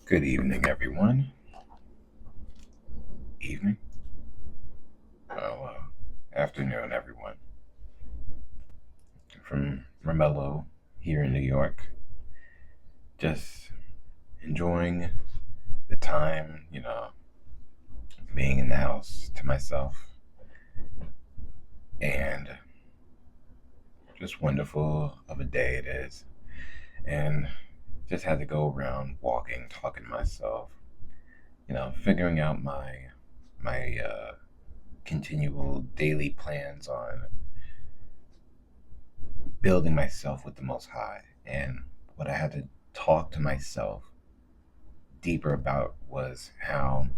Good evening, everyone. Evening? Well, afternoon, everyone. From Ramello here in New York. Just enjoying the time, being in the house to myself. And just wonderful of a day it is. And just had to go around walking, talking to myself, figuring out my continual daily plans on building myself with the Most High. And what I had to talk to myself deeper about was how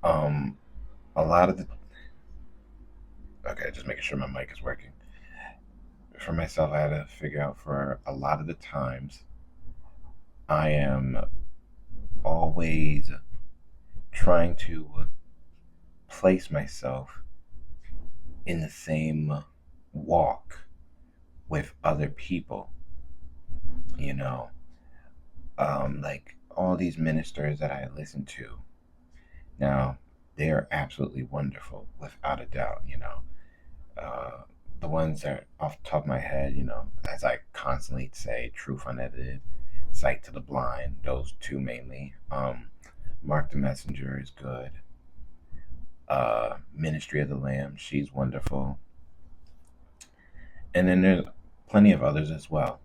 um a lot of the okay, just making sure my mic is working. For myself, I had to figure out for a lot of the times I am always trying to place myself in the same walk with other people, you know. Like all these ministers that I listen to now, they are absolutely wonderful, without a doubt. Uh, the ones that off the top of my head, as I constantly say, Truth Unedited, Sight to the Blind, those two mainly. Mark the Messenger is good. Ministry of the Lamb, she's wonderful. And then there's plenty of others as well.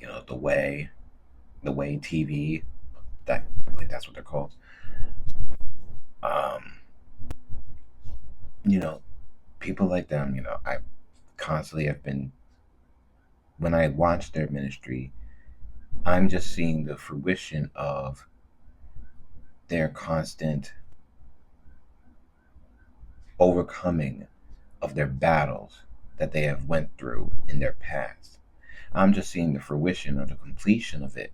The Way TV, that I believe that's what they're called. Um, you know, People like them, I constantly have been, when I watch their ministry, I'm just seeing the fruition of their constant overcoming of their battles that they have went through in their past. I'm just seeing the fruition or the completion of it,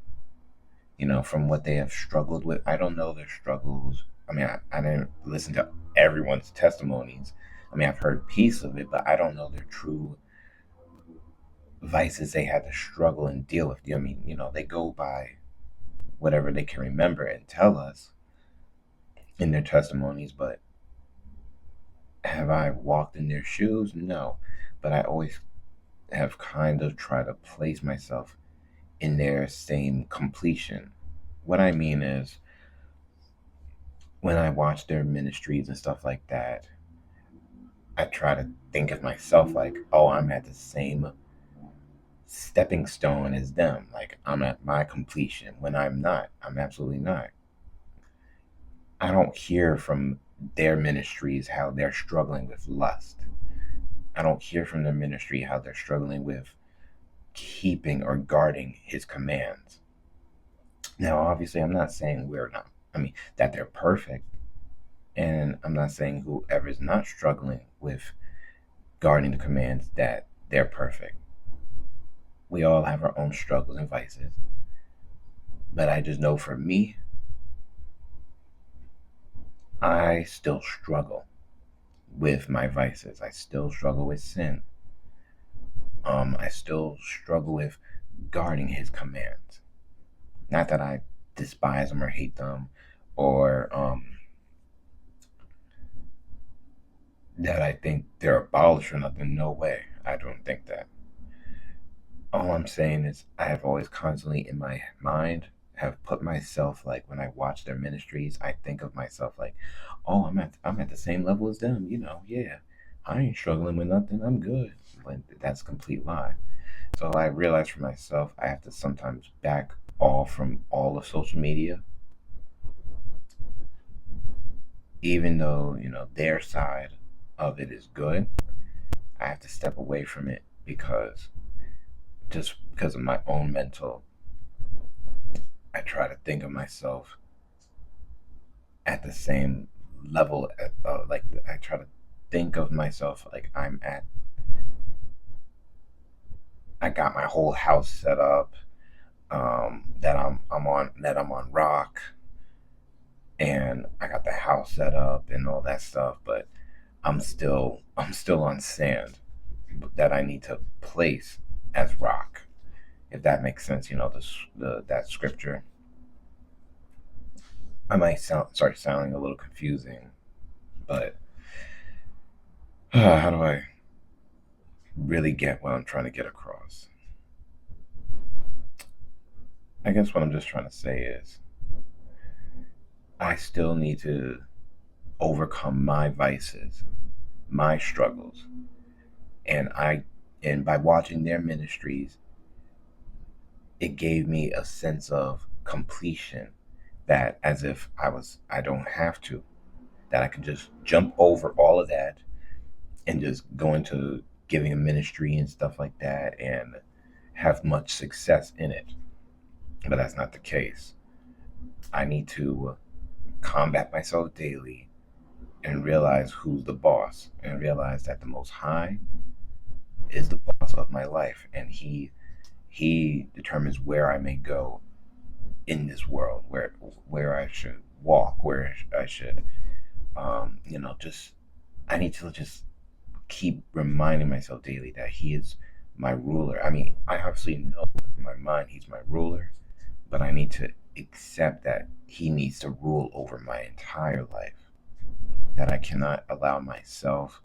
from what they have struggled with. I don't know their struggles. I mean, I didn't listen to everyone's testimonies. I mean, I've heard piece of it, but I don't know their true vices they had to struggle and deal with. I mean, they go by whatever they can remember and tell us in their testimonies, but have I walked in their shoes? No. But I always have kind of tried to place myself in their same completion. What I mean is, when I watch their ministries and stuff like that, I try to think of myself like, oh, I'm at the same stepping stone as them. Like, I'm at my completion when I'm not. I'm absolutely not. I don't hear from their ministries how they're struggling with lust. I don't hear from their ministry how they're struggling with keeping or guarding his commands. Now, obviously, I'm not saying that they're perfect. And I'm not saying whoever is not struggling with guarding the commands that they're perfect. We all have our own struggles and vices. But I just know for me, I still struggle with my vices. I still struggle with sin. I still struggle with guarding his commands. Not that I despise them or hate them, or that I think they're abolished or nothing. No way. I don't think that. All I'm saying is I have always constantly in my mind have put myself, like, when I watch their ministries, I think of myself like, oh, I'm at the same level as them, yeah. I ain't struggling with nothing. I'm good. But that's a complete lie. So I realize for myself I have to sometimes back off from all of social media, even though, their side of it is good. I have to step away from it because of my own mental. I try to think of myself at the same level, like I try to think of myself like I got my whole house set up, that I'm on rock, and I got the house set up and all that stuff, but I'm still on sand that I need to place as rock. if that makes sense. That scripture. I might start sounding a little confusing, but how do I really get what I'm trying to get across? I guess what I'm just trying to say is I still need to overcome my vices, my struggles, and by watching their ministries, it gave me a sense of completion, that as if I don't have to, that I can just jump over all of that and just go into giving a ministry and stuff like that and have much success in it. But that's not the case. I need to combat myself daily and realize who's the boss, and realize that the Most High is the boss of my life, and he determines where I may go in this world, where I should walk, where I should, just I need to just keep reminding myself daily that he is my ruler. I mean, I obviously know in my mind he's my ruler, but I need to accept that he needs to rule over my entire life. That I cannot allow myself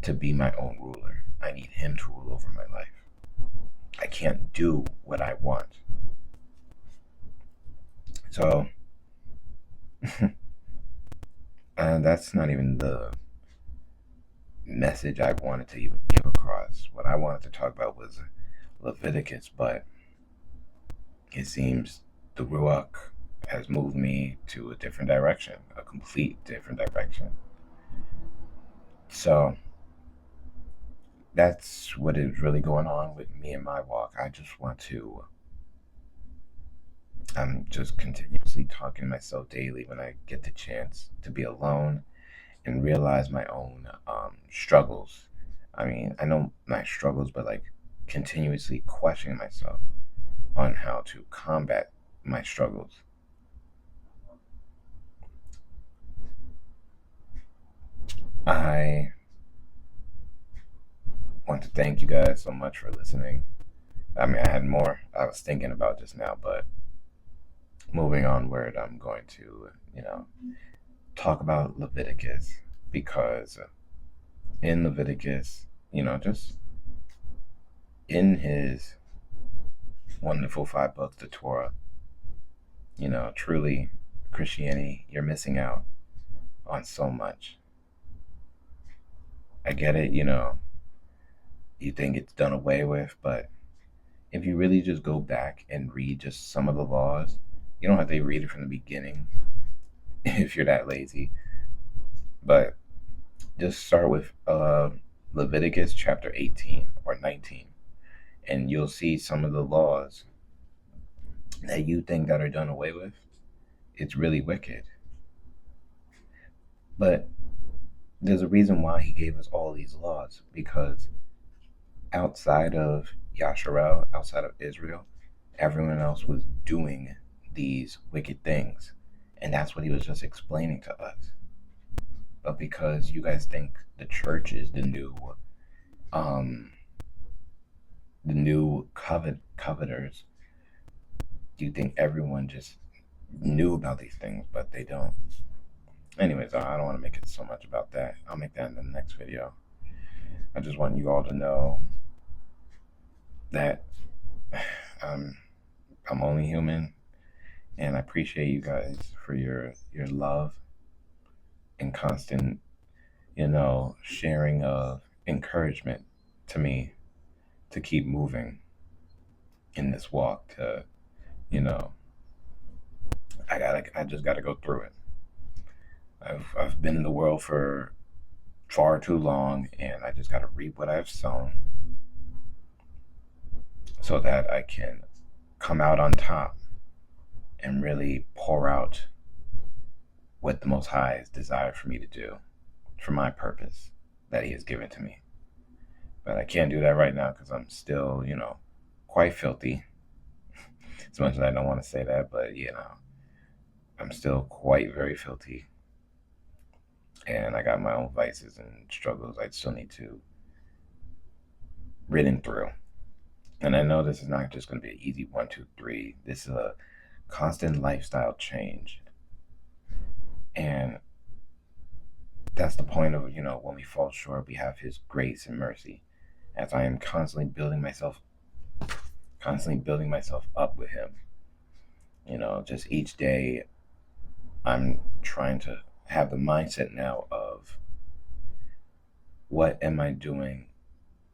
to be my own ruler. I need him to rule over my life. I can't do what I want. So, and that's not even the message I wanted to even give across. What I wanted to talk about was Leviticus, but it seems the Ruach has moved me to a different direction, a complete different direction. So that's what is really going on with me in my walk. I'm just continuously talking to myself daily when I get the chance to be alone and realize my own struggles. I mean, I know my struggles, but like continuously questioning myself on how to combat my struggles. I want to thank you guys so much for listening. I mean, I had more I was thinking about just now, but moving onward, I'm going to, talk about Leviticus, because in Leviticus, just in his wonderful 5 books, the Torah, truly Christianity, you're missing out on so much. I get it, you think it's done away with, but if you really just go back and read just some of the laws, you don't have to read it from the beginning if you're that lazy, but just start with Leviticus chapter 18 or 19, and you'll see some of the laws that you think that are done away with. It's really wicked. But there's a reason why he gave us all these laws, because outside of Yasharel, outside of Israel, everyone else was doing these wicked things. And that's what he was just explaining to us. But because you guys think the church is the new coveters, you think everyone just knew about these things, but they don't. Anyways, I don't want to make it so much about that. I'll make that in the next video. I just want you all to know that I'm only human, and I appreciate you guys for your love and constant, sharing of encouragement to me to keep moving in this walk. I just gotta go through it. I've been in the world for far too long, and I just gotta reap what I've sown, so that I can come out on top and really pour out what the Most High has desired for me to do, for my purpose that He has given to me. But I can't do that right now because I'm still, quite filthy. As much as I don't want to say that, but I'm still quite very filthy. And I got my own vices and struggles I still need to ridden through. And I know this is not just going to be an easy 1, 2, 3. This is a constant lifestyle change. And that's the point of, when we fall short, we have his grace and mercy. As I am constantly building myself up with him. Just each day I'm trying to have the mindset now of what am I doing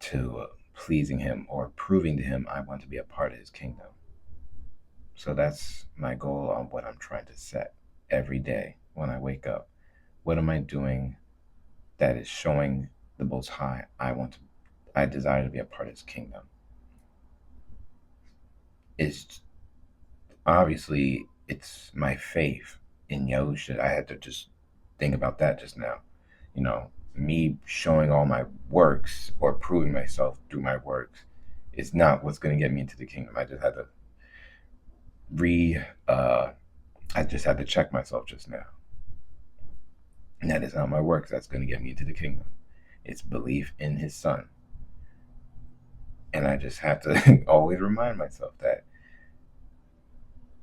to pleasing him or proving to him I want to be a part of his kingdom. So that's my goal on what I'm trying to set every day when I wake up. What am I doing that is showing the Most High I desire to be a part of his kingdom? It's obviously it's my faith in Yahusha. I had to just think about that just now. Me showing all my works or proving myself through my works is not what's going to get me into the kingdom. I just had to check myself just now. And that is not my works that's going to get me into the kingdom. It's belief in his son. And I just have to always remind myself that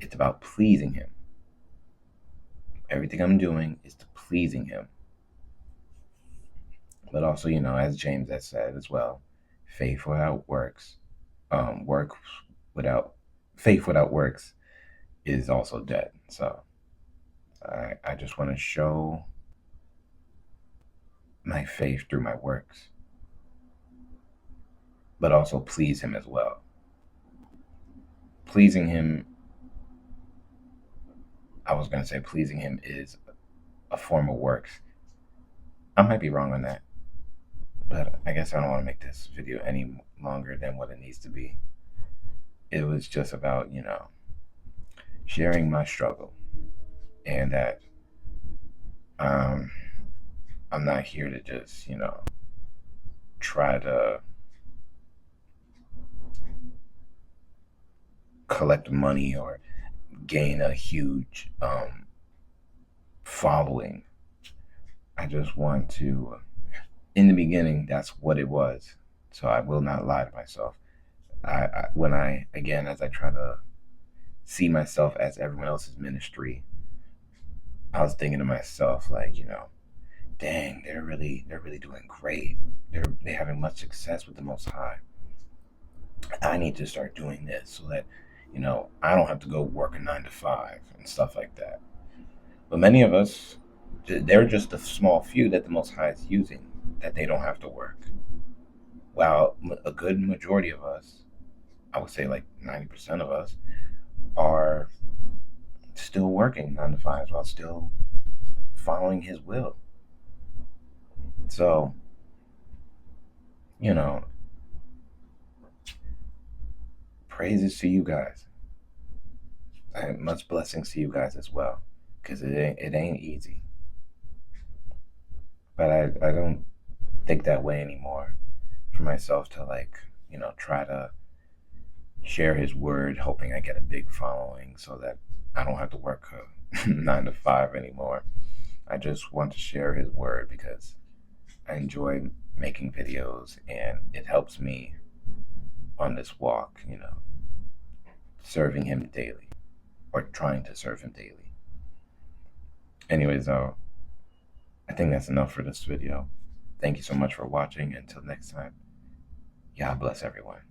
it's about pleasing him. Everything I'm doing is to pleasing him. But also, as James has said as well, faith without works, faith without works is also dead. So I just want to show my faith through my works, but also please him as well. Pleasing him is a form of works. I might be wrong on that, but I guess I don't want to make this video any longer than what it needs to be. It was just about, sharing my struggle, and that I'm not here to just, try to collect money or gain a huge following. I just want to, in the beginning, that's what it was. So I will not lie to myself. As I try to see myself as everyone else's ministry, I was thinking to myself, like, dang, they're really doing great. They're having much success with the Most High. I need to start doing this so that, I don't have to go work a 9 to 5 and stuff like that. But many of us, they're just a small few that the Most High is using, that they don't have to work. While a good majority of us, I would say like 90% of us, are still working 9 to 5 while still following his will. So, praises to you guys. Much blessings to you guys as well, because it ain't easy. But I don't think that way anymore for myself to try to share his word, hoping I get a big following so that I don't have to work 9 to 5 anymore. I just want to share his word because I enjoy making videos and it helps me on this walk, serving him daily or trying to serve him daily. Anyways, I think that's enough for this video. Thank you so much for watching. Until next time, God bless everyone.